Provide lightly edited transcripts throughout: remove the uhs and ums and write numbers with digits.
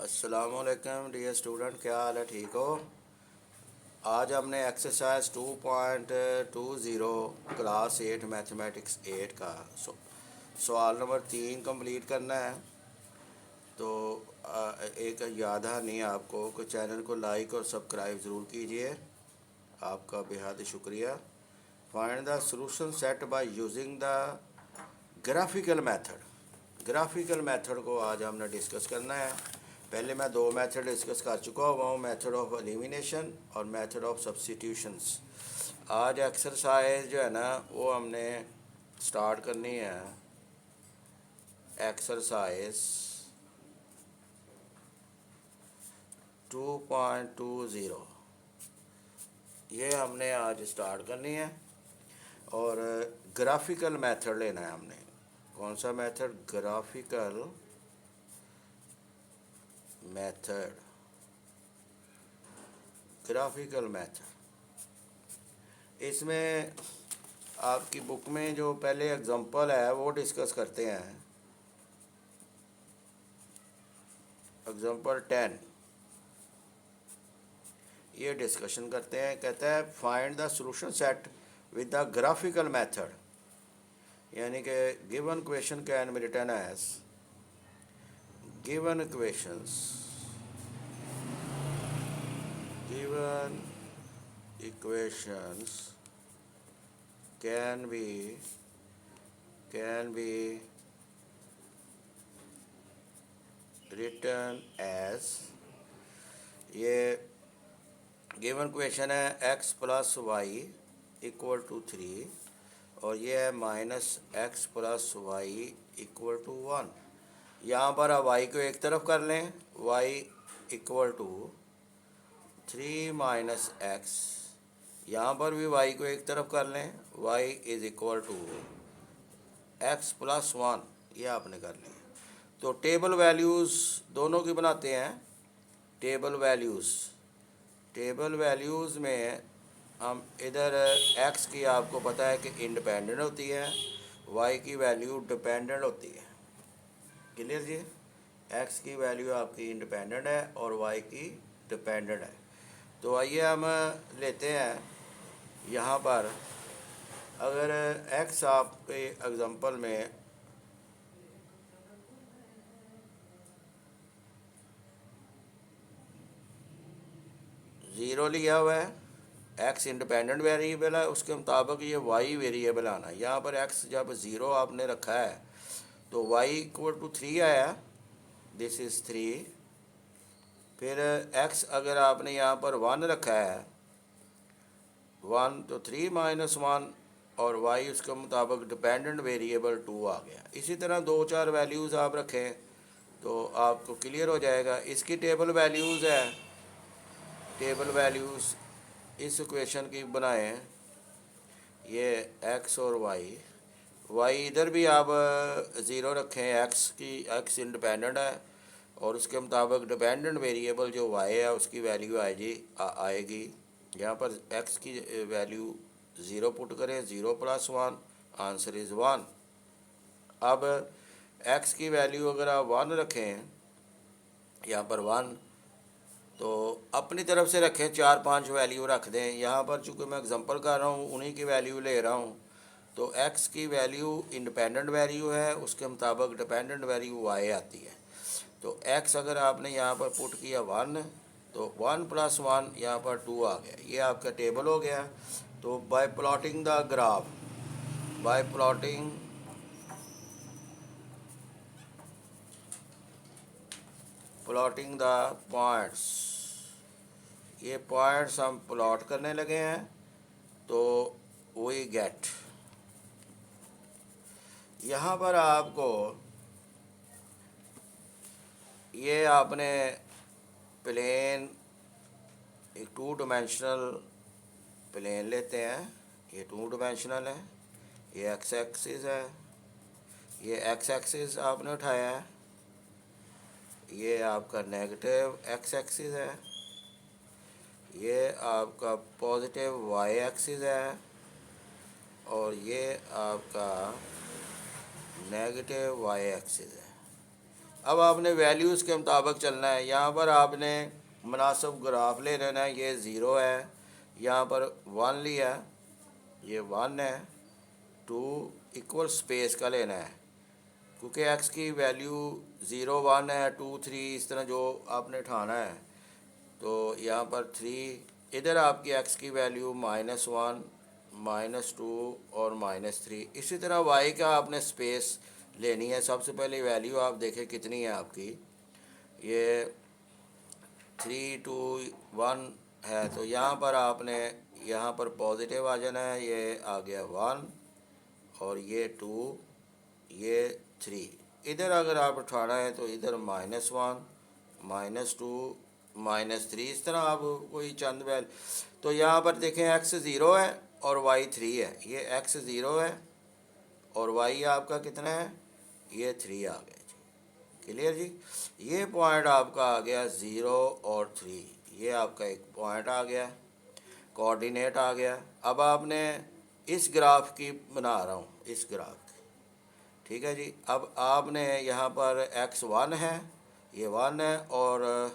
अस्सलामुअलैकुम dear student, क्या हाल है? ठीक हो? आज हमने एक्सरसाइज 2.20 क्लास 8 मैथमेटिक्स 8 का सवाल नंबर 3 कंप्लीट करना है। तो एक याद नहीं आपको कि चैनल को लाइक और सब्सक्राइब ज़रूर कीजिए, आपका बेहद शुक्रिया। Find the solution set by using the graphical method. Graphical method को आज हमने डिस्कस करना है। पहले मैं दो मेथड डिस्कस कर चुका हुआ हूँ, मेथड ऑफ एलिमिनेशन और मेथड ऑफ सब्स्टिट्यूशंस। आज एक्सरसाइज जो है ना वो हमने स्टार्ट करनी है। एक्सरसाइज 2.20 ये हमने आज स्टार्ट करनी है और ग्राफिकल मेथड लेना है हमने। कौन सा method? Graphical method. Graphical method इसमें आपकी बुक में जो पहले एग्जांपल है वो डिस्कस करते हैं। एग्जांपल 10 ये डिस्कशन करते हैं। कहता है find the solution set with the graphical method, यानी कि given question can be written as given equations can be written as, ये गिवन क्वेश्चन है x plus y equal to 3 और ये है minus x plus y equal to 1। यहाँ पर आप y को एक तरफ कर लें, y equal to 3 minus x. यहाँ पर भी y को एक तरफ कर लें, y is equal to x plus 1। ये आपने कर लिया। तो टेबल वैल्यूज़ दोनों की बनाते हैं। टेबल वैल्यूज़ में हम इधर x की आपको पता है कि इंडिपेंडेंट होती है, y की वैल्यू डिपेंडेंट होती है। क्लियर जी? x की वैल्यू आपकी इंडिपेंडेंट है और y की डिपेंडेंट है। तो आइए हम लेते हैं यहाँ पर, अगर x आपके एग्जांपल में ज़ीरो लिया हुआ है, x इंडिपेंडेंट वेरिएबल है, उसके मुताबिक ये y वेरिएबल आना है। यहाँ पर x जब ज़ीरो आपने रखा है तो y इक्वल टू 3 आया, दिस इज़ 3। फिर x अगर आपने यहाँ पर 1 रखा है, 1 तो 3 माइनस 1 और y उसके मुताबिक डिपेंडेंट वेरिएबल 2 आ गया। इसी तरह दो चार वैल्यूज़ आप रखें तो आपको क्लियर हो जाएगा। इसकी टेबल वैल्यूज़ है, टेबल वैल्यूज़ इस इक्वेशन की बनाएं, ये x और y इधर भी आप ज़ीरो रखें, x इंडिपेंडेंट है और उसके मुताबिक डिपेंडेंट वेरिएबल जो y है उसकी वैल्यू आएगी। यहाँ पर x की वैल्यू ज़ीरो पुट करें, 0 प्लस 1, आंसर इज़ 1। अब x की वैल्यू अगर आप 1 रखें, यहाँ पर 1, तो अपनी तरफ से रखें, 4-5 वैल्यू रख दें। यहाँ पर चूँकि मैं एग्जांपल कर रहा हूँ, उन्हीं की वैल्यू ले रहा हूँ। तो x की वैल्यू इंडिपेंडेंट वैल्यू है, उसके मुताबिक डिपेंडेंट वैल्यू y आती है। तो x अगर आपने यहाँ पर पुट किया 1, तो 1 प्लस 1 यहाँ पर 2 आ गया। ये आपका टेबल हो गया। तो bye plotting the graph, bye plotting the points, ये पॉइंट्स हम प्लॉट करने लगे हैं तो वी गेट। यहाँ पर आपको ये आपने प्लेन, एक 2 डायमेंशनल प्लेन लेते हैं, ये 2 डायमेंशनल है, ये एक्स एक्सिस है, ये एक्स एक्सिस आपने उठाया है, ये आपका नेगेटिव एक्स एक्सिस है, ये आपका पॉजिटिव वाई एक्सिस है और ये आपका नेगेटिव वाई एक्सिस है। अब आपने वैल्यूज़ के मुताबिक चलना है। यहाँ पर आपने मुनासिब ग्राफ ले लेना है। ये 0 है, यहाँ पर 1 लिया, ये 1 है, 2 इक्वल स्पेस का लेना है क्योंकि एक्स की वैल्यू 0 1 है, 2 3 इस तरह जो आपने उठाना है। तो यहाँ पर 3, इधर आपकी एक्स की वैल्यू -1 -2 और -3। इसी तरह वाई का आपने स्पेस लेनी है। सबसे पहले वैल्यू आप देखें कितनी है आपकी, ये 3 2 1 है। तो यहाँ पर आपने यहाँ पर पॉजिटिव आ जाना है, ये आ गया 1 और ये 2, ये 3। इधर अगर आप उठाना है तो इधर -1 -2 -3 इस तरह आप कोई चंद वैल। तो यहाँ पर देखें एक्स 0 है और वाई 3 है। ये एक्स 0 है और वाई आपका कितना है, ये 3 आ गया जी। क्लियर जी। ये पॉइंट आपका आ गया 0 और 3, ये आपका एक पॉइंट आ गया, कोऑर्डिनेट आ गया। अब आपने इस ग्राफ की बना रहा हूँ, इस ग्राफ की, ठीक है जी। अब आपने यहाँ पर x 1 है, ये 1 है और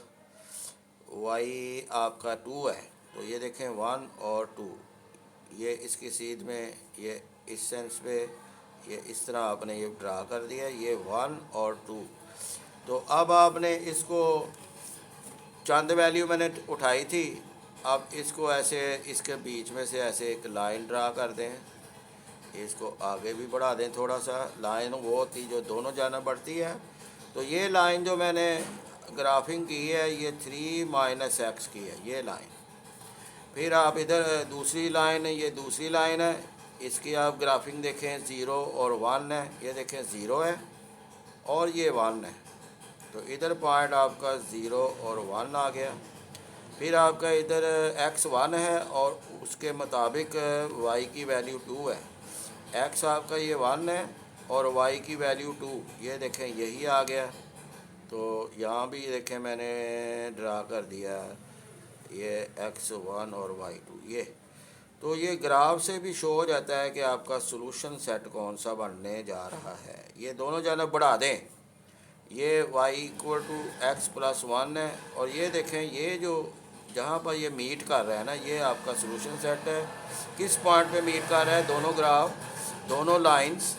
y आपका 2 है। तो ये देखें 1 और 2, ये इसकी सीध में, ये इस सेंस पे, ये इस तरह आपने ये ड्रा कर दिया, ये 1 और 2। तो अब आपने इसको चंद वैल्यू मैंने उठाई थी, अब इसको ऐसे इसके बीच में से ऐसे एक लाइन ड्रा कर दें, इसको आगे भी बढ़ा दें थोड़ा सा। लाइन वो होती जो दोनों जानब बढ़ती है। तो ये लाइन जो मैंने ग्राफिंग की है ये 3 - x की है, ये लाइन। फिर आप इधर दूसरी लाइन है, ये दूसरी लाइन है, इसकी आप ग्राफिंग देखें 0 और 1 है, ये देखें 0 है और ये 1 है। तो इधर पॉइंट आपका 0 और 1 आ गया। फिर आपका इधर x 1 है और उसके मुताबिक y की वैल्यू 2 है। x आपका ये 1 है और y की वैल्यू 2, ये देखें यही आ गया। तो यहाँ भी देखें मैंने ड्रा कर दिया, ये x 1 और y 2 ये। तो ये ग्राफ से भी शो हो जाता है कि आपका सॉल्यूशन सेट कौन सा बनने जा रहा है। ये दोनों जानब बढ़ा दें, ये y = x + 1 है और ये देखें ये जो जहाँ पर ये मीट कर रहा है ना, ये आपका सॉल्यूशन सेट है। किस पॉइंट पे मीट कर रहा है, दोनों ग्राफ, दोनों लाइंस।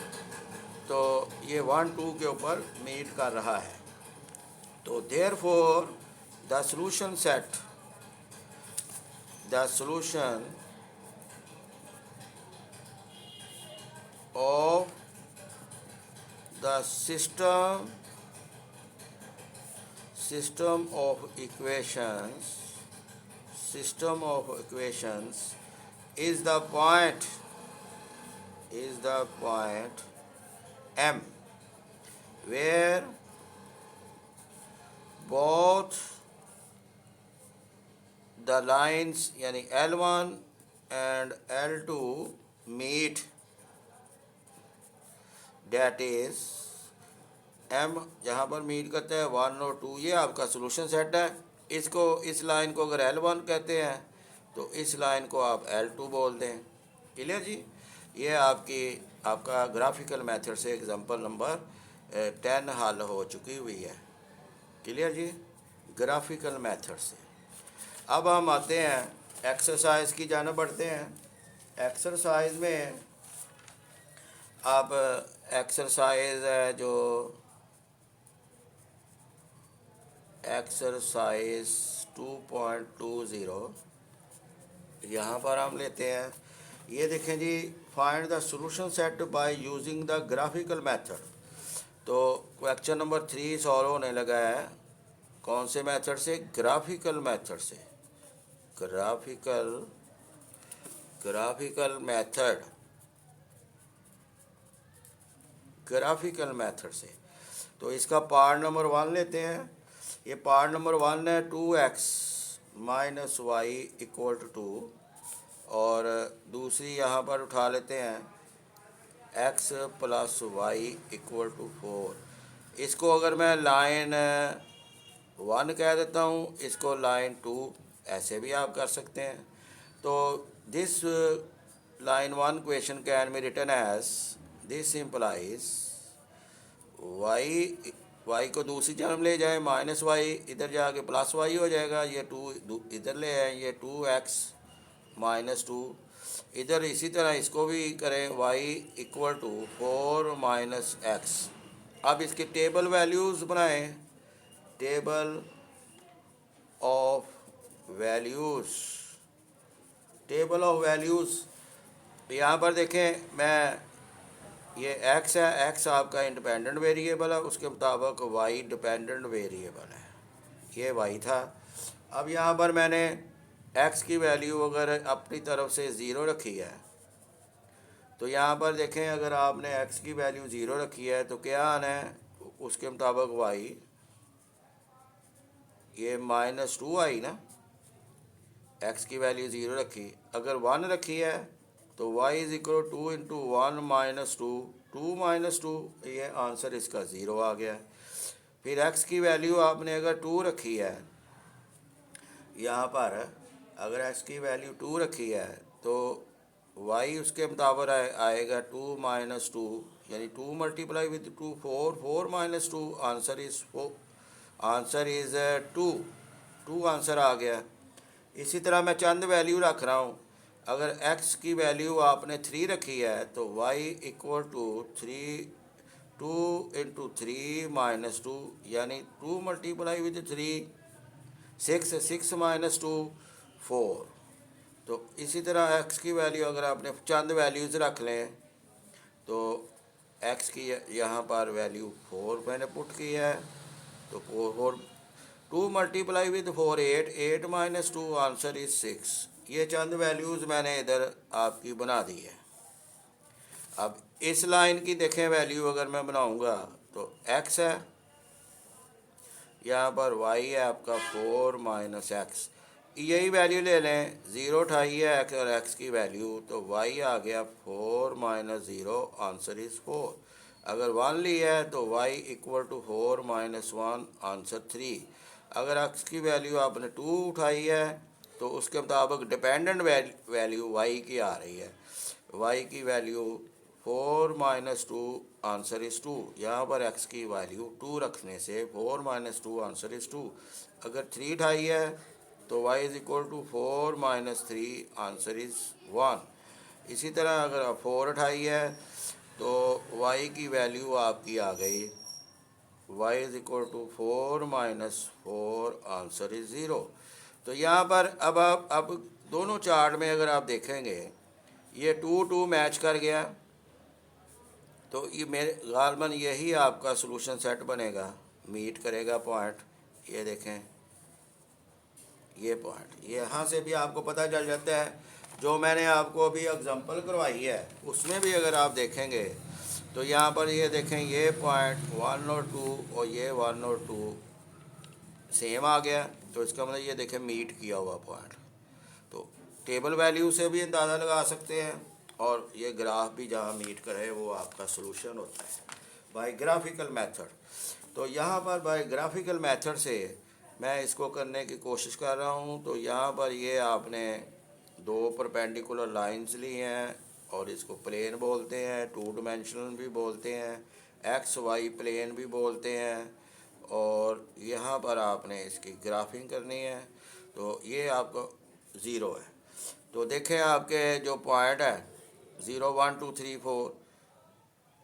तो ये 1 2 के ऊपर मीट कर रहा है। तो therefore the solution set, the solution of the system of equations is the point M where both the lines यानी L1 and L2 meet, that is M जहाँ पर मीट करता है 1 और 2, ये आपका सॉल्यूशन सेट है। इसको, इस लाइन को अगर L1 कहते हैं तो इस लाइन को आप L2 बोल दें। क्लियर जी। ये आपका ग्राफिकल मेथड से एग्जांपल नंबर 10 हल हो चुकी हुई है। क्लियर जी, ग्राफिकल मेथड से। अब हम आते हैं एक्सरसाइज की जाना बढ़ते हैं। एक्सरसाइज में आप एक्सरसाइज है जो एक्सरसाइज 2.20 यहाँ पर हम लेते हैं। ये देखें जी, find the solution set by using the graphical method. तो क्वेश्चन नंबर 3 सॉल्व होने लगा है कौन से मेथड से, ग्राफिकल मेथड से। ग्राफिकल मेथड से। तो इसका पार्ट नंबर 1 लेते हैं। ये पार्ट नंबर 1 है 2x - y = 2 और दूसरी यहाँ पर उठा लेते हैं x + y = 4। इसको अगर मैं लाइन 1 कह देता हूँ, इसको लाइन 2, ऐसे भी आप कर सकते हैं। तो this line 1 question can be written as, this implies y y को दूसरी तरफ ले जाएं, माइनस वाई इधर जाके प्लस वाई हो जाएगा, ये टू इधर ले आए, ये 2x माइनस 2, इधर इसी तरह इसको भी करें, y equal to 4 minus x. अब इसकी टेबल वैल्यूज़ बनाएं, table of values, table of values. यहाँ पर देखें, मैं ये x है, x आपका इंडिपेंडेंट वेरिएबल है, उसके मुताबिक y डिपेंडेंट वेरिएबल है, ये y था। अब यहाँ पर मैंने x की वैल्यू अगर अपनी तरफ से ज़ीरो रखी है, तो यहाँ पर देखें अगर आपने x की वैल्यू ज़ीरो रखी है तो क्या आना है, उसके मुताबिक y ये -2 आई ना, x की वैल्यू ज़ीरो रखी। अगर 1 रखी है तो y is equal 2 into 1 minus 2, 2 minus 2, ये आंसर इसका ज़ीरो आ गया। फिर x की वैल्यू आपने अगर 2 रखी है, यहाँ पर अगर x की वैल्यू 2 रखी है तो y उसके मुताबिक आएगा 2 माइनस 2, यानी 2 multiply with 2 4, 4 minus 2, answer is 2, 2 answer आ गया। इसी तरह मैं चंद वैल्यू रख रहा हूँ, अगर x की वैल्यू आपने 3 रखी है तो y equal to 3, 2 into 3 minus 2, यानी 2 मल्टीप्लाई विद 3 6, 6 माइनस 2 4। तो इसी तरह x की वैल्यू अगर आपने चंद वैल्यूज़ रख लें तो x की यहाँ पर वैल्यू 4 मैंने पुट की है, तो 4 2 multiply with 4 8, 8 minus 2, answer is 6। ये चंद वैल्यूज़ मैंने इधर आपकी बना दी है। अब इस लाइन की देखें वैल्यू अगर मैं बनाऊंगा तो x है, यहाँ पर y है आपका 4 माइनस एक्स, यही वैल्यू ले लें, ज़ीरो उठाई है x और x की वैल्यू, तो y आ गया 4 माइनस ज़ीरो, आंसर इज़ 4। अगर 1 लिया है तो y equal to 4 minus 1, answer 3। अगर x की वैल्यू आपने 2 उठाई है तो उसके मुताबिक डिपेंडेंट वैल्यू y की आ रही है, y की वैल्यू 4 माइनस 2, आंसर इज़ 2। यहाँ पर x की वैल्यू 2 रखने से 4 माइनस 2, आंसर इज़ 2। अगर 3 उठाई है तो y is equal to 4 minus 3, answer is 1। इसी तरह अगर आप 4 उठाई है तो y की वैल्यू आपकी आ गई, y is equal to 4 minus 4, answer is 0। तो यहाँ पर अब दोनों चार्ट में अगर आप देखेंगे ये 2 2 मैच कर गया, तो ये मेरे गालबन यही आपका सॉल्यूशन सेट बनेगा, मीट करेगा पॉइंट। ये देखें, ये पॉइंट यहाँ से भी आपको पता चल जाता है, जो मैंने आपको अभी एग्जांपल करवाई है उसमें भी अगर आप देखेंगे तो यहाँ पर ये देखें, ये पॉइंट 1 और 2 और ये 1 और 2 सेम आ गया, तो इसका मतलब ये देखें मीट किया हुआ पॉइंट। तो टेबल वैल्यू से भी अंदाज़ा लगा सकते हैं, और ये ग्राफ भी जहाँ मीट करे वो आपका सॉल्यूशन होता है बाय ग्राफिकल मेथड। तो यहाँ पर बाय ग्राफिकल मेथड से मैं इसको करने की कोशिश कर रहा हूँ। तो यहाँ पर ये आपने दो परपेंडिकुलर लाइंस ली हैं और इसको प्लेन बोलते हैं, टू डिमेंशनल भी बोलते हैं, एक्स वाई प्लेन भी बोलते हैं, और यहाँ पर आपने इसकी ग्राफिंग करनी है। तो ये आपको ज़ीरो है, तो देखें आपके जो पॉइंट है 0 1 2 3 4,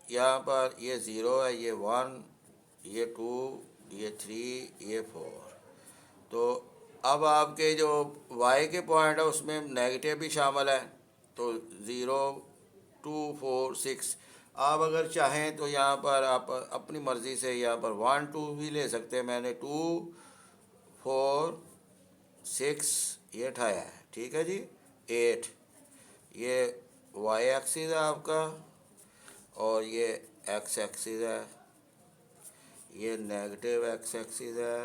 यहाँ पर ये 0 है, ये 1, ये 2, ये 3, ये 4। तो अब आपके जो y के पॉइंट है उसमें नेगेटिव भी शामिल है, तो 0 2 4 6। आप अगर चाहें तो यहाँ पर आप अपनी मर्ज़ी से यहाँ पर 1 2 भी ले सकते हैं। मैंने 2 4 6 ये उठाया है, ठीक है जी। 8 ये y एक्सिस है आपका, और ये x एक्सिस है, ये नेगेटिव x एक्सिस है,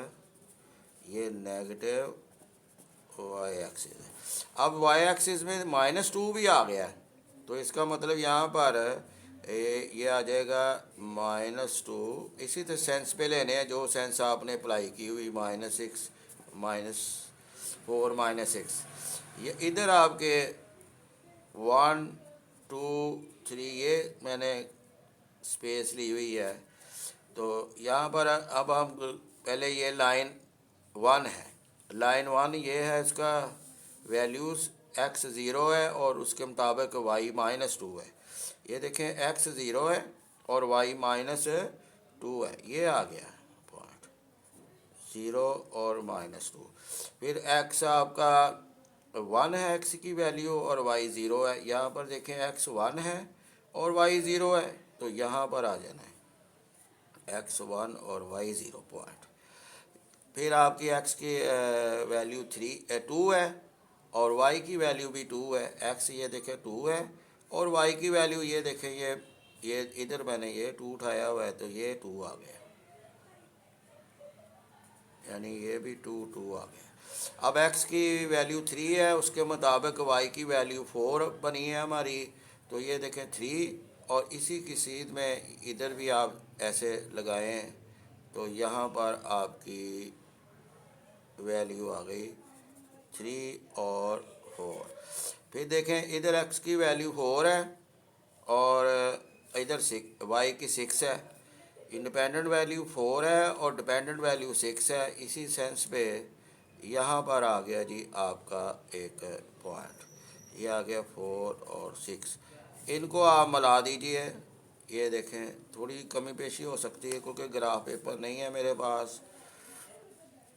ये नेगेटिव y एक्सिस है। अब y एक्सिस में -2 भी आ गया है, तो इसका मतलब यहाँ पर ये आ जाएगा -2। इसी तरह सेंस पे लेने हैं, जो सेंस आपने अप्लाई की हुई, -6 -4 -6। ये इधर आपके 1 2 3 ये मैंने स्पेस ली हुई है, तो तो यहाँ पर अब हम पहले ये लाइन 1 है, लाइन 1 ये है, इसका वैल्यूज़ x 0 है और उसके मुताबिक y -2 है। ये देखें x 0 है और y -2 है, ये आ गया पॉइंट 0 और -2। फिर x आपका 1 है, x की वैल्यू, और y 0 है। यहाँ पर देखें x 1 है और y 0 है, तो यहाँ पर आ जाना है x 1 और y 0 पॉइंट। फिर आपकी x की वैल्यू 2 है और y की वैल्यू भी 2 है। x ये देखें 2 है और y की वैल्यू ये देखें, ये इधर मैंने ये 2 उठाया हुआ है, तो ये 2 आ गया, यानी ये भी 2 आ गया। अब x की वैल्यू 3 है, उसके मुताबिक y की वैल्यू 4 बनी है हमारी, तो ये देखें 3, और इसी की सीध में इधर भी आप ऐसे लगाएं तो यहाँ पर आपकी वैल्यू आ गई 3 और 4। फिर देखें इधर x की वैल्यू 4 है और इधर y की 6 है। इंडिपेंडेंट वैल्यू 4 है और डिपेंडेंट वैल्यू 6 है। इसी सेंस पे यहाँ पर आ गया जी आपका एक पॉइंट, ये आ गया 4 और 6। इनको आप मिला दीजिए। ये देखें थोड़ी कमी पेशी हो सकती है क्योंकि ग्राफ पेपर नहीं है मेरे पास।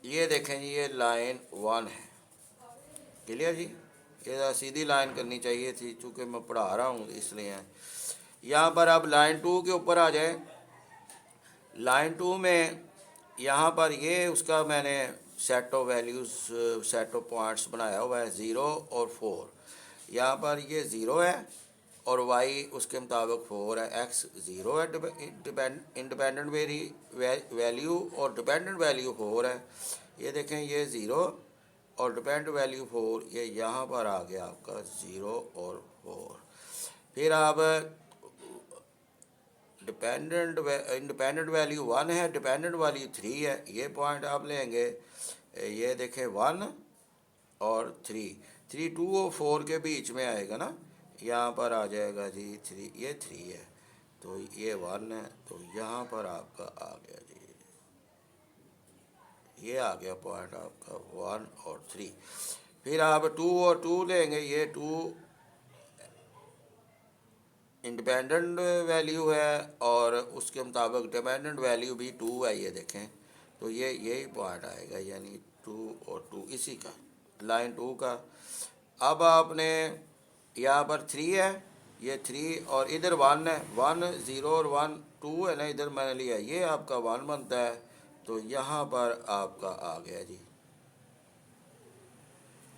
ये देखें जी, ये लाइन 1 है, क्लियर जी। ये सीधी लाइन करनी चाहिए थी, चूँकि मैं पढ़ा रहा हूँ इसलिए। यहाँ पर अब लाइन 2 के ऊपर आ जाए। लाइन 2 में यहाँ पर ये उसका मैंने set of values, set of points बनाया हुआ है 0 और 4। यहाँ पर ये 0 है और y उसके मुताबिक 4 है। x 0 है इंडिपेंडेंट वैल्यू और डिपेंडेंट वैल्यू 4 है। ये देखें ये 0 और डिपेंडेंट वैल्यू 4, ये यहाँ पर आ गया आपका 0 और 4। फिर आप इंडिपेंडेंट वैल्यू 1 है, डिपेंडेंट वैल्यू 3 है, ये पॉइंट आप लेंगे। ये देखें 1 और 3 2 और 4 के बीच में आएगा ना, यहाँ पर आ जाएगा जी 3, ये 3 है तो ये 1 है, तो यहाँ पर आपका आ गया जी, ये आ गया पॉइंट आपका 1 और 3। फिर आप 2 और 2 लेंगे, ये 2 इंडिपेंडेंट वैल्यू है और उसके मुताबिक डिपेंडेंट वैल्यू भी 2 है, ये देखें, तो ये यही पॉइंट आएगा, यानी 2 और 2 इसी का, लाइन 2 का। अब आपने यहाँ पर 3 है, ये 3 और इधर 1 है, 1 0 और 1 2 है ना, इधर मैंने लिया, ये आपका 1 बनता है, तो यहाँ पर आपका आ गया जी,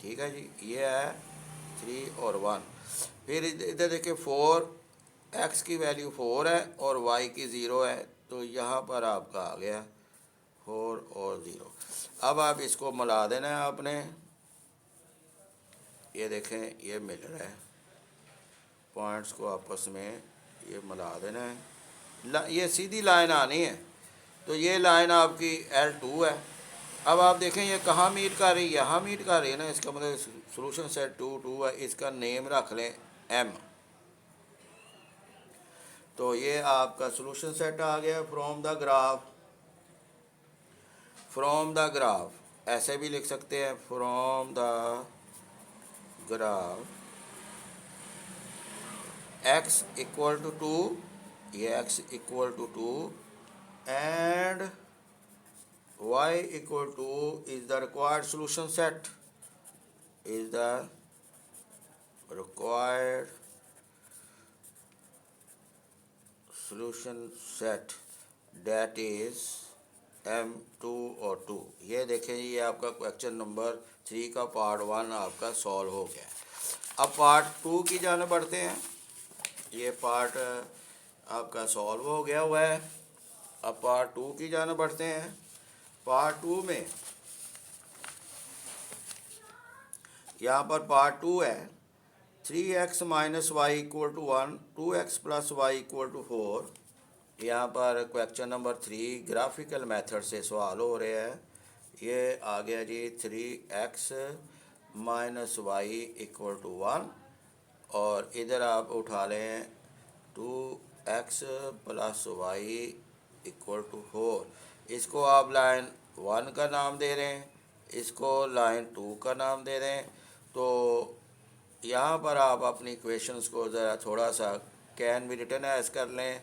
ठीक है जी। ये है 3 और 1। फिर इधर देखिए 4, x की वैल्यू 4 है और y की 0 है, तो यहाँ पर आपका आ गया 4 और 0। अब आप इसको मिला देना है आपने, ये देखें ये मिल रहा है, पॉइंट्स को आपस में ये मिला देना है, ये सीधी लाइन आनी है। तो ये लाइन आपकी L2 है। अब आप देखें ये कहाँ मीट कर रही है, यहाँ मीट कर रही है ना, इसका मतलब सोल्यूशन सेट 2 2 है, इसका नेम रख लें M। तो ये आपका सोल्यूशन सेट आ गया फ्रॉम द ग्राफ, ऐसे भी लिख सकते हैं, from the graph x equal to 2, ये x equal to 2 and y equal to is the required solution set, is the required solution set that is M2 और 2। ये देखें ये आपका क्वेश्चन नंबर 3 का पार्ट 1 आपका सॉल्व हो गया। अब पार्ट 2 की जाने बढ़ते हैं। ये पार्ट आपका सॉल्व हो गया हुआ है। अब पार्ट 2 की जाने बढ़ते हैं। पार्ट 2 में यहाँ पर पार्ट 2 है 3x minus y equal to 1, 2x plus y equal to 4। यहाँ पर क्वेश्चन नंबर 3 ग्राफिकल मेथड से सवाल हो रहे हैं। ये आ गया जी 3x minus y equal to 1 और इधर आप उठा लें 2x plus y equal to 4। इसको आप लाइन 1 का नाम दे रहे हैं, इसको लाइन 2 का नाम दे रहे हैं। तो यहाँ पर आप अपनी इक्वेशंस को ज़रा थोड़ा सा कैन भी रिटर्न एज कर लें।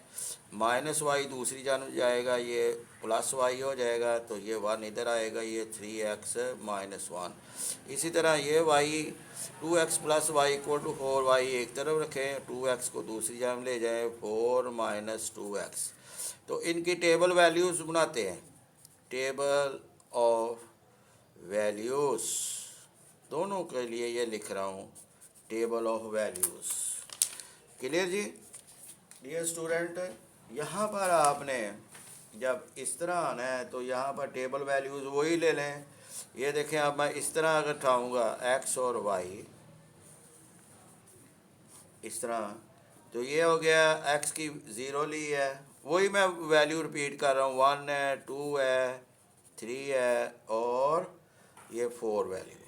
माइनस वाई दूसरी जानब जाएगा, ये प्लस वाई हो जाएगा, तो ये 1 इधर आएगा, ये 3x माइनस 1। इसी तरह ये y 2x plus y equal to 4y एक तरफ रखें, 2x को दूसरी जानब ले जाएं, 4 माइनस 2x। तो इनकी टेबल वैल्यूज़ बनाते हैं, टेबल ऑफ वैल्यूज़ दोनों के लिए ये लिख रहा हूँ, टेबल ऑफ वैल्यूज़। क्लियर जी डियर स्टूडेंट। यहाँ पर आपने जब इस तरह आना है तो यहाँ पर टेबल वैल्यूज़ वही ले लें। ये देखें, अब मैं इस तरह अगर उठाऊँगा x और y इस तरह, तो ये हो गया x की 0 ली है, वही मैं वैल्यू रिपीट कर रहा हूँ, 1 है, 2 है, 3 है और ये 4 वैल्यूज़।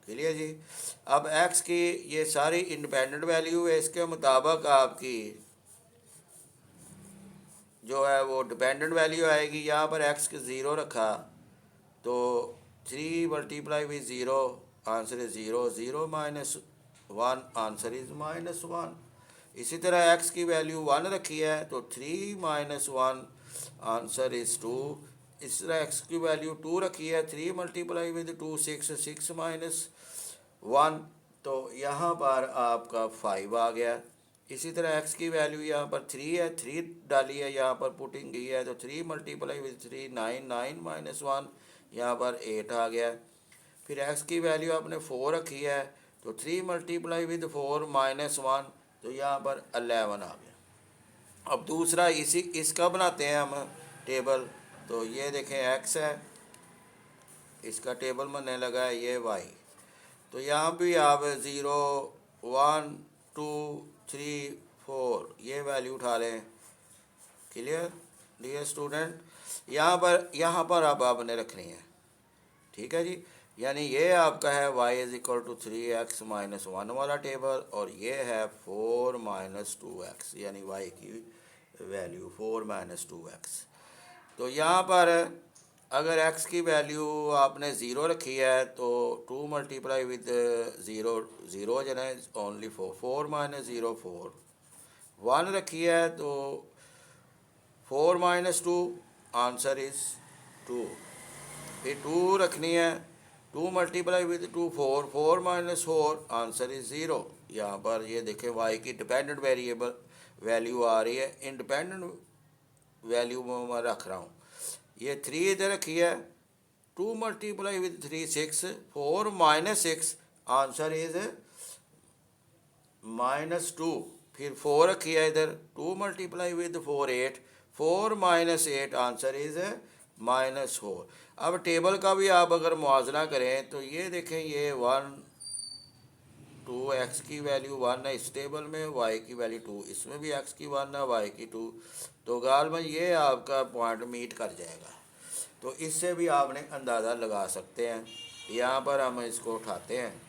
क्लियर जी। अब x की ये सारी इंडिपेंडेंट वैल्यू है, इसके मुताबिक आपकी जो है वो डिपेंडेंट वैल्यू आएगी। यहाँ पर x के 0 रखा तो 3 multiply with 0 answer is 0, 0 minus 1 answer is minus 1। इसी तरह x की वैल्यू 1 रखी है तो 3 माइनस 1 आंसर इज़ 2। इस तरह x की वैल्यू 2 रखी है, 3 मल्टीप्लाई विद 2 6, 6 माइनस 1, तो यहाँ पर आपका 5 आ गया। इसी तरह x की वैल्यू यहाँ पर 3 है, 3 डाली है, यहाँ पर पुटिंग की है, तो 3 मल्टीप्लाई विद 3 9, 9 माइनस 1, यहाँ पर 8 आ गया। फिर x की वैल्यू आपने 4 रखी है तो 3 मल्टीप्लाई विद 4 माइनस 1, तो यहाँ पर 11 आ गया। अब दूसरा इसका बनाते हैं हम टेबल। तो ये देखें x है, इसका टेबल बनने लगा है, ये y। तो यहाँ भी आप 0 1 2 3 4 ये वैल्यू उठा लें। Clear dear student. यहाँ पर अब आपने रखनी है, ठीक है जी। यानी ये आपका है y is equal to 3x minus 1 वाला टेबल, और ये है 4 माइनस 2x, यानी y की वैल्यू 4 माइनस 2x। तो यहाँ पर अगर x की वैल्यू आपने 0 रखी है तो 2 मल्टीप्लाई विद 0 0 जो है ओनली 4, 4 माइनस 0 4। 1 रखी है तो 4 माइनस 2 आंसर इज़ 2। फिर 2 रखनी है, 2 multiply with 2 4, 4 minus 4 answer is 0। यहाँ पर ये देखें y की डिपेंडेंट वेरिएबल वैल्यू आ रही है, इंडिपेंडेंट वैल्यू में मैं रख रहा हूँ। ये 3 इधर रखी है, 2 multiply with 3 6, 4 minus 6 answer is minus 2। फिर 4 रखी है इधर, 2 multiply with 4 8, 4 minus 8 answer is minus 4। अब टेबल का भी आप अगर मुआवजा करें तो ये देखें, ये 1 2 x की वैल्यू 1 है इस टेबल में, y की वैल्यू 2, इसमें भी x की 1 है, y की 2, तो गालबन ये आपका पॉइंट मीट कर जाएगा। तो इससे भी आपने अंदाज़ा लगा सकते हैं। यहाँ पर हम इसको उठाते हैं,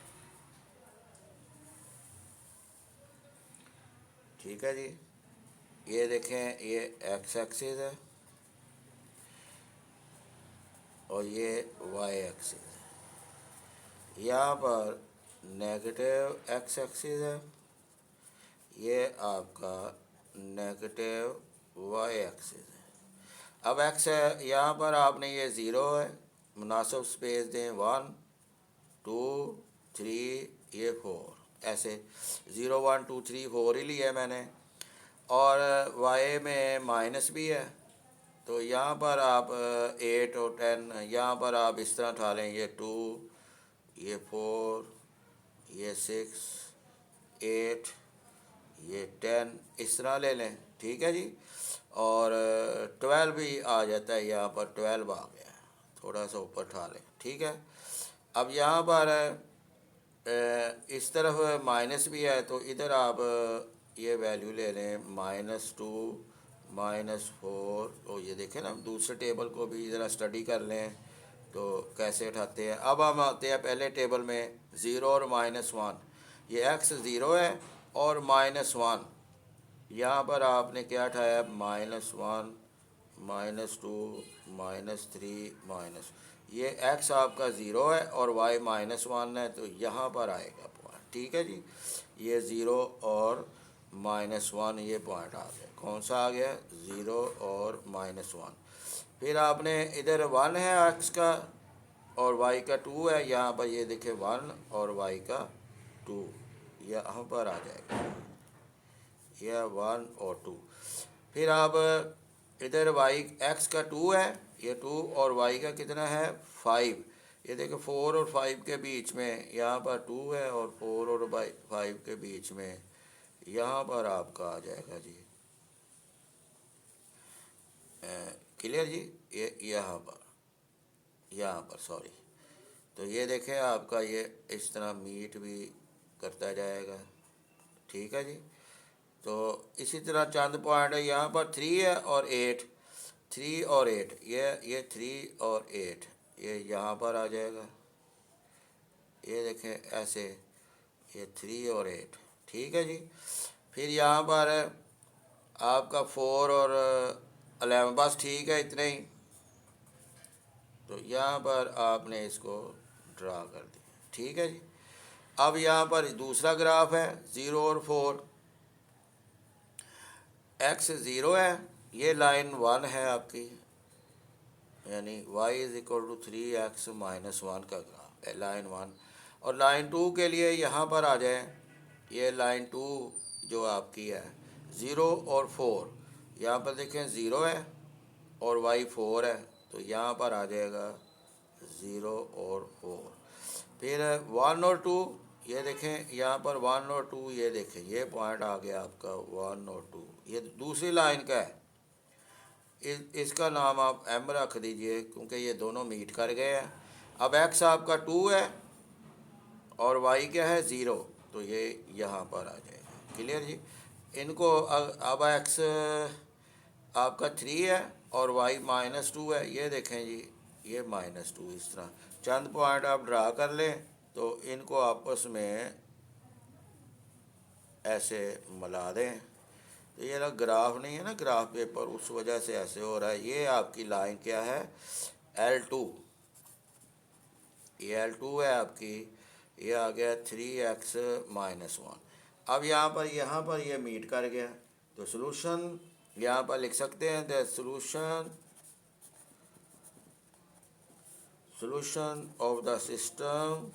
ठीक है जी। ये देखें, ये x एक्सिस है और ये y एक्सिस है। यहाँ पर नेगेटिव x एक्सिस है, ये आपका नेगेटिव y एक्सिस है। अब x है, यहाँ पर आपने ये 0 है, मुनासिब स्पेस दें, 1 2 3 ये 4, ऐसे 0 1 2 3 4 ही लिया है मैंने। और y में माइनस भी है, तो यहाँ पर आप 8 और 10 यहाँ पर आप इस तरह उठा लें, ये 2 ये 4 ये 6 8 ये 10 इस तरह ले लें, ठीक है जी। और 12 भी आ जाता है, यहाँ पर 12 आ गया, थोड़ा सा ऊपर उठा लें, ठीक है। अब यहाँ पर इस तरफ माइनस भी है, तो इधर आप ये वैल्यू ले लें, -2 -4। तो ये देखें ना, दूसरे टेबल को भी ज़रा स्टडी कर लें तो कैसे उठाते हैं। अब हम आते हैं पहले टेबल में, 0 और -1, ये x 0 है और -1, यहाँ पर आपने क्या उठाया, -1 -2 -3 माइनस, ये एक्स आपका ज़ीरो है और वाई -1 है, तो यहाँ पर आएगा पॉइंट। ठीक है जी, ये ज़ीरो और -1 ये पॉइंट आ गया। कौन सा आ गया? ज़ीरो और -1। फिर आपने इधर 1 है एक्स का और वाई का 2 है, यहाँ पर ये देखे 1 और वाई का 2 यहाँ पर आ जाएगा, यह 1 और 2। फिर आप इधर वाई एक्स का 2 है, ये 2 और वाई का कितना है 5। ये देखो 4 और 5 के बीच में यहाँ पर 2 है और 4 और 5 के बीच में यहाँ पर आपका आ जाएगा जी। क्लियर जी? ये यहाँ पर सॉरी, तो ये देखें आपका ये इस तरह मीट भी करता जाएगा। ठीक है जी, तो इसी तरह चंद पॉइंट है। यहाँ पर 3 है और 8, 3 और 8, ये 3 और 8 ये यहाँ पर आ जाएगा। ये देखें ऐसे, ये 3 और 8। ठीक है जी, फिर यहाँ पर आपका 4 और 11, बस ठीक है इतने ही। तो यहाँ पर आपने इसको ड्रा कर दिया। ठीक है जी, अब यहाँ पर दूसरा ग्राफ है 0 और 4, एक्स 0 है, ये लाइन 1 है आपकी, यानी y is equal to 3x -1 का ग्राफ है लाइन 1। और लाइन 2 के लिए यहाँ पर आ जाए, ये लाइन 2 जो आपकी है 0 और 4, यहाँ पर देखें 0 है और y 4 है, तो यहाँ पर आ जाएगा 0 और 4। फिर 1 और 2, ये देखें यहाँ पर 1 और 2, ये देखें ये पॉइंट आ गया आपका 1 और 2, ये दूसरी लाइन का है। इसका नाम आप m रख दीजिए क्योंकि ये दोनों मीट कर गए हैं। अब x आपका 2 है और y क्या है 0, तो ये यहाँ पर आ जाएगा। क्लियर जी? इनको अब x आपका 3 है और y -2 है, ये देखें जी ये -2। इस तरह चंद पॉइंट आप ड्रा कर लें तो इनको आपस में ऐसे मिला दें। तो ये ना ग्राफ नहीं है ना, ग्राफ पेपर, उस वजह से ऐसे हो रहा है। ये आपकी लाइन क्या है L2, ये L2 है आपकी, ये आ गया 3x -1। अब यहाँ पर ये मीट कर गया, तो सॉल्यूशन यहाँ पर लिख सकते हैं the solution of the system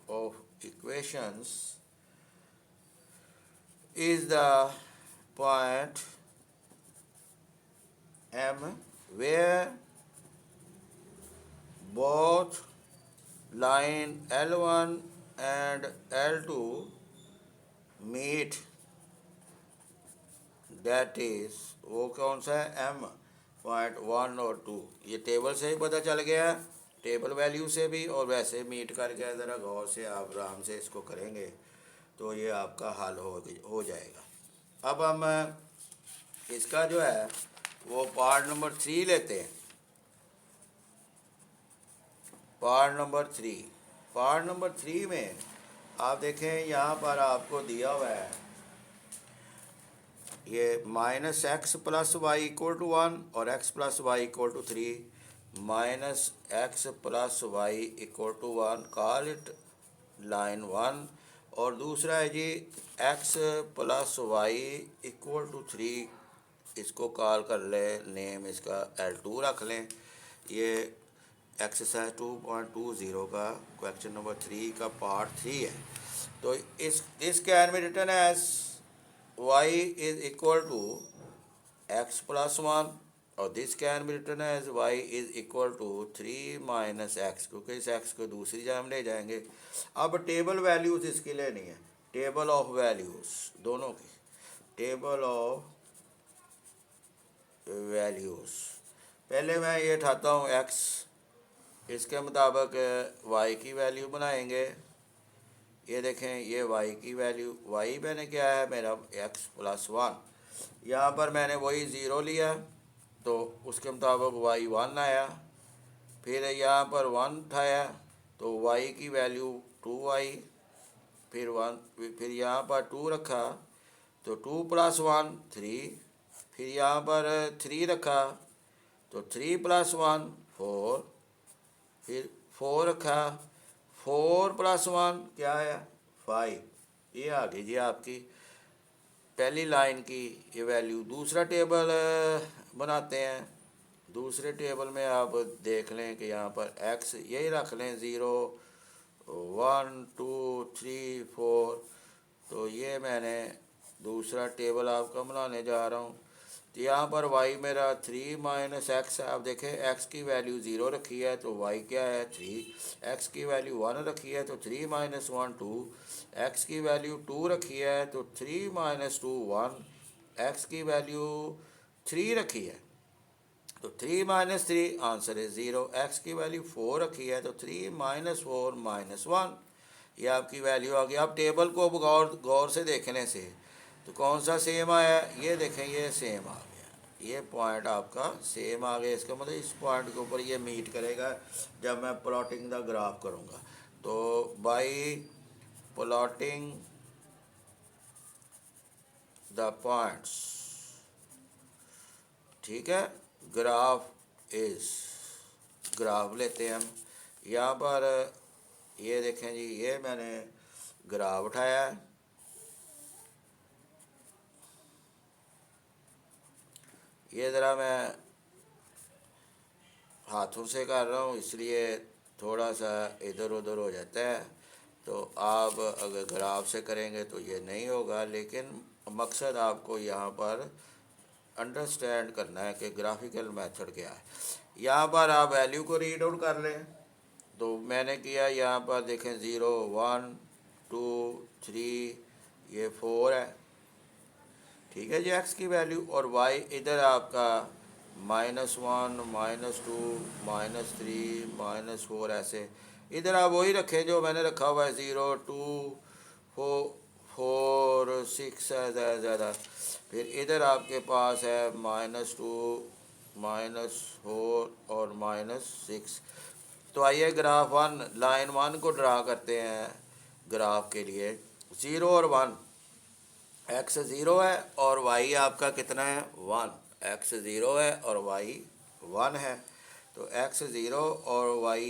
of equations is the point M where both line L1 and L2 meet, that is वो कौन सा है M पॉइंट 1 और 2। ये टेबल से ही पता चल गया, टेबल वैल्यू से भी, और वैसे मीट कर गया। ज़रा गौर से आप आराम से इसको करेंगे तो ये आपका हल हो जाएगा। अब हम इसका जो है वो पार्ट नंबर 3 लेते हैं। पार्ट नंबर 3 में आप देखें यहाँ पर आपको दिया हुआ है ये -x + y = 1 और x + y = 3, -x + y = 1, call it line 1। और दूसरा है जी x + y = 3, इसको कॉल कर ले, नेम इसका L2 रख लें। ये एक्सरसाइज 2.20 का क्वेश्चन नंबर 3 का पार्ट 3 है। तो this can be written as y is equal to x + 1 और this can be written as y is equal to 3 - x, क्योंकि इस x को दूसरी जगह हम ले जाएंगे। अब टेबल वैल्यूज़ इसके लिए नहीं है, टेबल ऑफ वैल्यूज़ दोनों की, टेबल ऑफ वैल्यूज़। पहले मैं ये उठाता हूँ x, इसके मुताबिक y की वैल्यू बनाएंगे। ये देखें ये y की वैल्यू, y मैंने क्या है मेरा x + 1, यहाँ पर मैंने वही 0 लिया तो उसके मुताबिक y 1 आया। फिर यहाँ पर 1 उठाया तो y की वैल्यू 2 आई, फिर 1, फिर यहाँ पर 2 रखा तो 2 + 1 3, फिर यहाँ पर 3 रखा तो 3 + 1 4, फिर 4 रखा 4 + 1 क्या है 5। ये आ गई जी आपकी पहली लाइन की ये वैल्यू। दूसरा टेबल बनाते हैं। दूसरे टेबल में आप देख लें कि यहाँ पर x यही रख लें 0 1 2 3 4। तो ये मैंने दूसरा टेबल आपका बनाने जा रहा हूँ। तो यहाँ पर y मेरा 3 - x है। आप देखें x की वैल्यू 0 रखी है तो y क्या है 3, x की वैल्यू 1 रखी है तो 3 - 1 2, x की वैल्यू 2 रखी है तो 3 - 2 1, x की वैल्यू 3 रखी है तो 3 - 3 आंसर है 0, x की वैल्यू 4 रखी है तो 3 - 4 - 1। ये आपकी वैल्यू आ गई। आप टेबल को गौर से देखने से तो कौन सा सेम आया, ये देखें ये सेम आ गया, ये पॉइंट आपका सेम आ गया। इसका मतलब इस पॉइंट के ऊपर ये मीट करेगा जब मैं प्लॉटिंग द ग्राफ करूँगा। तो बाई प्लॉटिंग द पॉइंट्स, ठीक है, ग्राफ इज, ग्राफ लेते हैं हम। यहाँ पर ये देखें जी ये मैंने ग्राफ उठाया है। ये ज़रा मैं हाथों से कर रहा हूँ इसलिए थोड़ा सा इधर उधर हो जाता है। तो आप अगर ग्राफ से करेंगे तो ये नहीं होगा, लेकिन मकसद आपको यहाँ पर अंडरस्टैंड करना है कि ग्राफिकल मेथड क्या है। यहाँ पर आप वैल्यू को रीड आउट कर लें। तो मैंने किया यहाँ पर देखें 0 1 2 3 ये 4 है, ठीक है जी x की वैल्यू। और y इधर आपका -1 -2 -3 -4 ऐसे इधर आप वही रखें जो मैंने रखा हुआ है 0 2 4 6 है ज़्यादा। फिर इधर आपके पास है -2 -4 और -6। तो आइए ग्राफ 1 लाइन 1 को ड्रा करते हैं। ग्राफ के लिए 0 और 1, x 0 है और y आपका कितना है 1, x 0 है और y 1 है। तो x 0 और y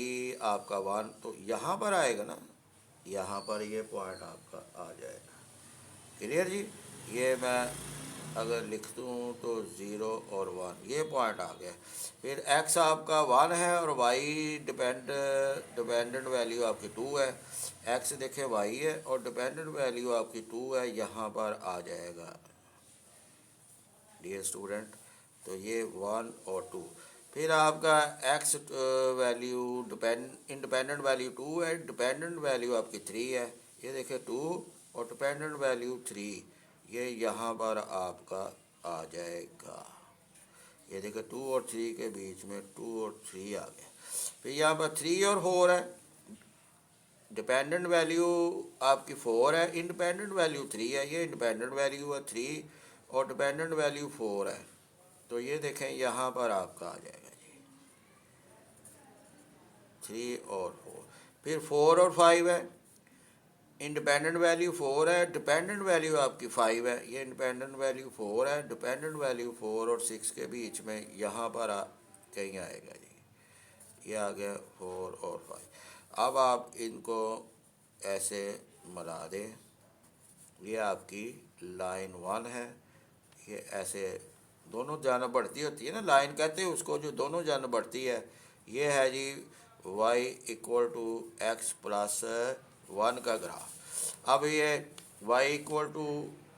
आपका 1, तो यहाँ पर आएगा ना, यहाँ पर ये पॉइंट आपका आ जाएगा। क्लियर जी। ये मैं अगर लिख दूँ तो 0 और 1 ये पॉइंट आ गया। फिर x आपका 1 है और y डिपेंडेंट वैल्यू आपकी 2 है। x देखें y है और डिपेंडेंट वैल्यू आपकी 2 है, यहाँ पर आ जाएगा डियर स्टूडेंट। तो ये 1 और 2। फिर आपका x वैल्यू इंडिपेंडेंट वैल्यू 2 है, डिपेंडेंट वैल्यू आपकी 3 है। ये देखें 2 और डिपेंडेंट वैल्यू 3, ये यहाँ पर आपका आ जाएगा। ये देखिए 2 और 3 के बीच में 2 और 3 आ गया। फिर यहाँ पर 3 और 4 है, डिपेंडेंट वैल्यू आपकी 4 है, इंडिपेंडेंट वैल्यू 3 है। ये इंडिपेंडेंट वैल्यू है 3 और डिपेंडेंट वैल्यू 4 है। तो ये देखें यहाँ पर आपका आ जाएगा जी 3 और 4। फिर 4 और 5 है, इंडिपेंडेंट वैल्यू 4 है, डिपेंडेंट वैल्यू आपकी 5 है। ये इंडिपेंडेंट वैल्यू 4 है, डिपेंडेंट वैल्यू 4 और 6 के बीच में यहाँ पर कहीं आएगा जी। ये आ गया 4 और 5। अब आप इनको ऐसे मिला दें। ये आपकी लाइन 1 है, ये ऐसे दोनों जानब बढ़ती होती है ना, लाइन कहते हैं उसको जो दोनों जानब बढ़ती है। ये है जी y = x + 1 का ग्राफ। अब ये y =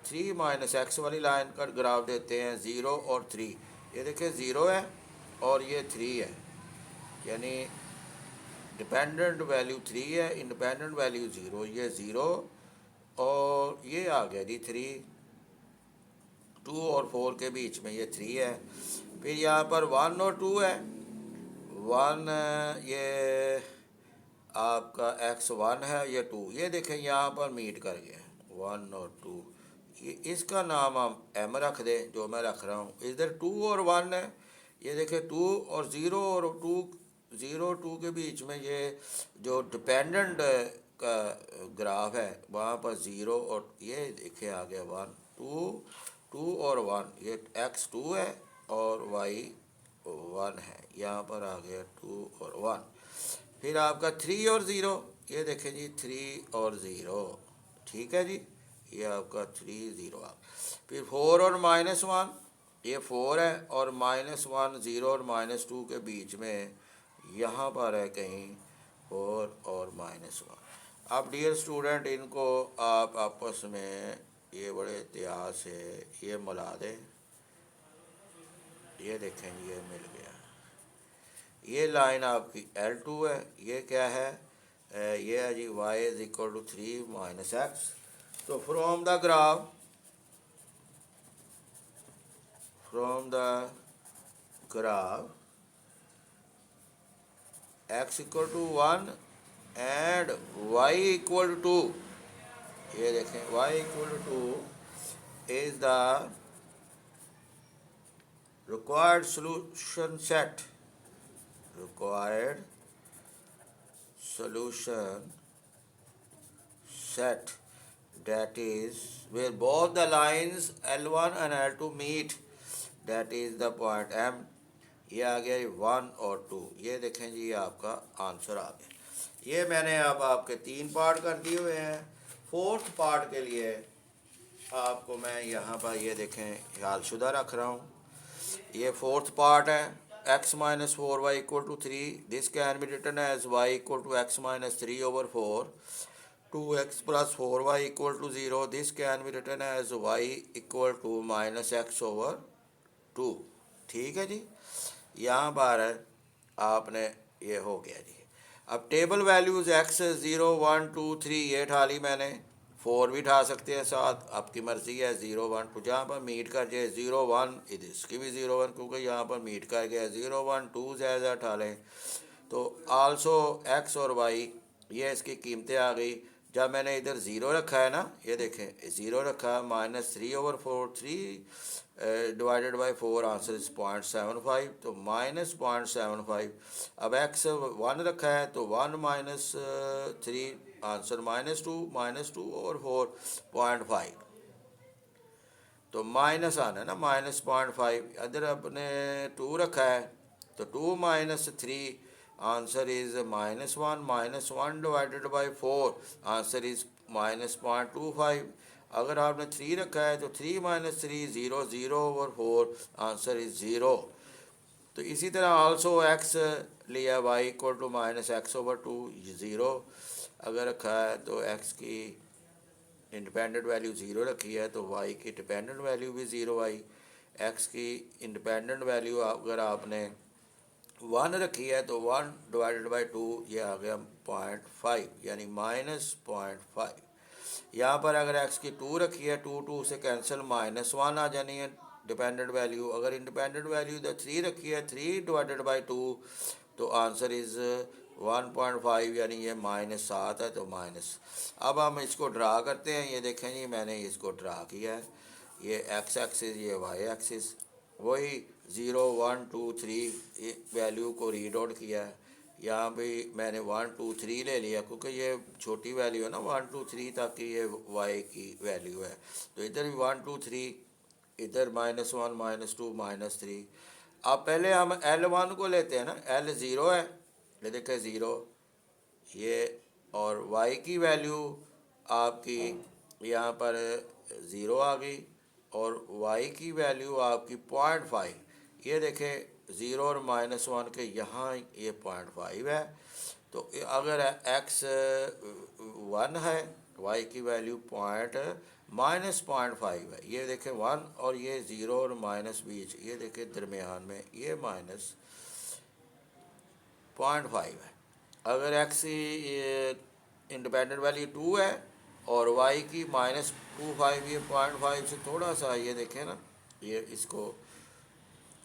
3 - x वाली लाइन का ग्राफ देते हैं 0 और 3। ये देखिए 0 है और ये 3 है, यानी डिपेंडेंट वैल्यू 3 है, इंडिपेंडेंट वैल्यू 0। ये 0 और ये आ गया जी 3, 2 और 4 के बीच में ये 3 है। फिर यहाँ पर 1 और 2 है। 1 ये आपका x 1 है, ये 2, ये देखें यहाँ पर मीट कर गया 1 और 2। ये इसका नाम हम m रख दें जो मैं रख रहा हूँ। इधर 2 और 1 है, ये देखें 2 और 0 और 2, 0 2 के बीच में ये जो डिपेंडेंट का ग्राफ है वहाँ पर 0 और ये देखिए आ गया 1 2 और 1, ये x 2 है और y 1 है, यहाँ पर आ गया 2 और 1। फिर आपका 3 और 0, ये देखें जी 3 और 0, ठीक है जी, ये आपका 3 0 आ। फिर 4 और -1, ये 4 है और -1 0 और -2 के बीच में यहाँ पर है कहीं 4 और -1। अब डियर स्टूडेंट इनको आप आपस में ये बड़े एहतियात से ये मिला दें, ये देखें ये मिल गया। ये लाइन आपकी L2 है, ये क्या है, ये है जी y = 3 - x। तो from the graph x = 1 and y = 2, ये देखें y = 2 is the required solution set that is where both the lines L1 and L2 meet, that is the point M। ये आ गया 1 और 2, ये देखें जी ये आपका आंसर आ गया। ये मैंने अब आपके 3 पार्ट कर दिए हुए हैं। 4th पार्ट के लिए आपको मैं यहाँ पर ये देखें हालशुदा रख रहा हूँ। ये 4th पार्ट है, x - 4y = 3, this can be written as y = x - 3/4, 2x + 4y = 0, this can be written as y = -x/2, ठीक है जी। यहाँ पर आपने ये हो गया जी। अब टेबल वैल्यूज़ x 0 1 2 3 ये ठा ली मैंने, 4 भी ठा सकते हैं साथ, आपकी मर्ज़ी है। 0 1 2 जहाँ पर मीट कर जाए 0 1, इसकी भी 0 1 क्योंकि यहाँ पर मीट कर गया। 0 1 2 ज़्यादा ठा लें तो आल्सो x और y ये इसकी कीमतें आ गई। जब मैंने इधर 0 रखा है ना, ये देखें 0 रखा, -3/4, 3 डिवाइडेड बाई 4, आंसर इज 0.75, तो -0.75। अब x 1 रखा है तो 1 - 3, आंसर -2/4, 0.5, तो माइनस आना है ना, -0.5। इधर अपने 2 रखा है तो 2 - 3, answer is -1, -1 divided by 4, answer is -0.25। अगर आपने 3 रखा है तो 3 - 3 0 0/4, आंसर इज 0। तो इसी तरह आल्सो x लिया y = -x/2, 0 अगर रखा है तो x की इंडिपेंडेंट वैल्यू 0 रखी है तो y की डिपेंडेंट वैल्यू भी 0 आई। x की इंडिपेंडेंट वैल्यू अगर आपने 1 रखी है तो 1 डिवाइडेड बाई 2, ये आ गया 0.5 यानी -0.5। यहाँ पर अगर x की 2 रखी है, 2 से कैंसिल, -1 आ जानी है डिपेंडेंट वैल्यू। अगर इंडिपेंडेंट वैल्यू इधर 3 रखी है, 3 डिवाइडेड बाई 2, तो आंसर इज़ 1.5 यानी ये -7 है, तो माइनस। अब हम इसको ड्रा करते हैं। ये देखें जी मैंने इसको ड्रा किया है, ये x एक्सिस ये y एक्सिस, वही 0 1 2 3 वैल्यू को रीड आउट किया है। यहाँ पे मैंने 1 2 3 ले लिया क्योंकि ये छोटी वैल्यू है ना, 1 2 3 तक की ये y की वैल्यू है। तो इधर भी 1 2 3, इधर -1 -2 -3। अब पहले हम L1 को लेते हैं ना, L 0 है, ये देखें 0 ये, और y की वैल्यू आपकी यहाँ पर 0 आ गई और y की वैल्यू आपकी 0.5। ये देखें 0 और -1 के यहाँ ये 0.5 है। तो अगर x 1 है, y की वैल्यू -0.5 है। ये देखें 1 और ये 0 और माइनस बीच, ये देखें दरमियान में ये -0.5 है। अगर x इंडिपेंडेंट वैल्यू 2 है और y की -25, ये 0.5 से थोड़ा सा, ये देखें ना, ये इसको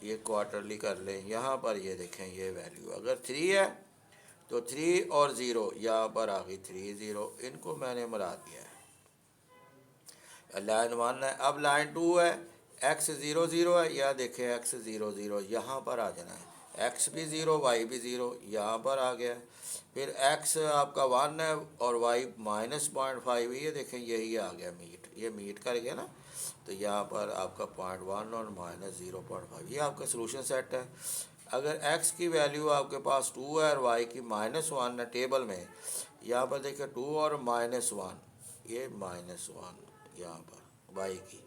ये क्वार्टरली कर लें। यहाँ पर ये देखें ये वैल्यू अगर 3 है तो 3 और 0 यहाँ पर आ गई 3 0, इनको मैंने मिला दिया है। लाइन 1 है, अब लाइन 2 है, x 0 0 है, या देखें x 0 0 यहाँ पर आ जाना है। एक्स भी ज़ीरो वाई भी ज़ीरो, यहाँ पर आ गया। फिर एक्स आपका 1 है और वाई -0.5, ये देखें यही आ गया मीट, ये मीट कर गया ना, तो यहाँ पर आपका 0.1 और -0.5 ये आपका सोल्यूशन सेट है। अगर x की वैल्यू आपके पास 2 है और y की -1 है टेबल में, यहाँ पर देखिए 2 और -1, ये -1 यहाँ पर y की।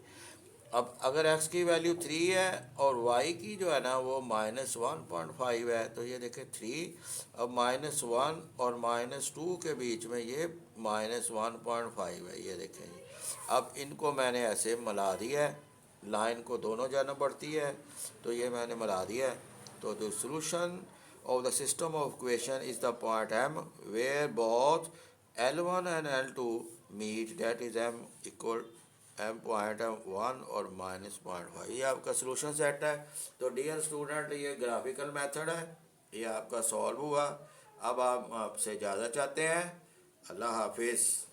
अब अगर x की वैल्यू 3 है और y की जो है ना वो -1.5 है, तो ये देखें 3, अब -1 और -2 के बीच में ये -1.5 है, ये देखें जी। अब इनको मैंने ऐसे मिला दिया है, लाइन को दोनों जानब बढ़ती है, तो ये मैंने मिला दिया है। तो the solution of the system of equation is the point m where both L1 and L2 मीट, that is m equal m.1 और -0.5, ये आपका सोल्यूशन सेट है। तो डियर स्टूडेंट, ये ग्राफिकल मेथड है, ये आपका सॉल्व हुआ। अब आप आपसे इजाज़त चाहते हैं। अल्लाह हाफिज़।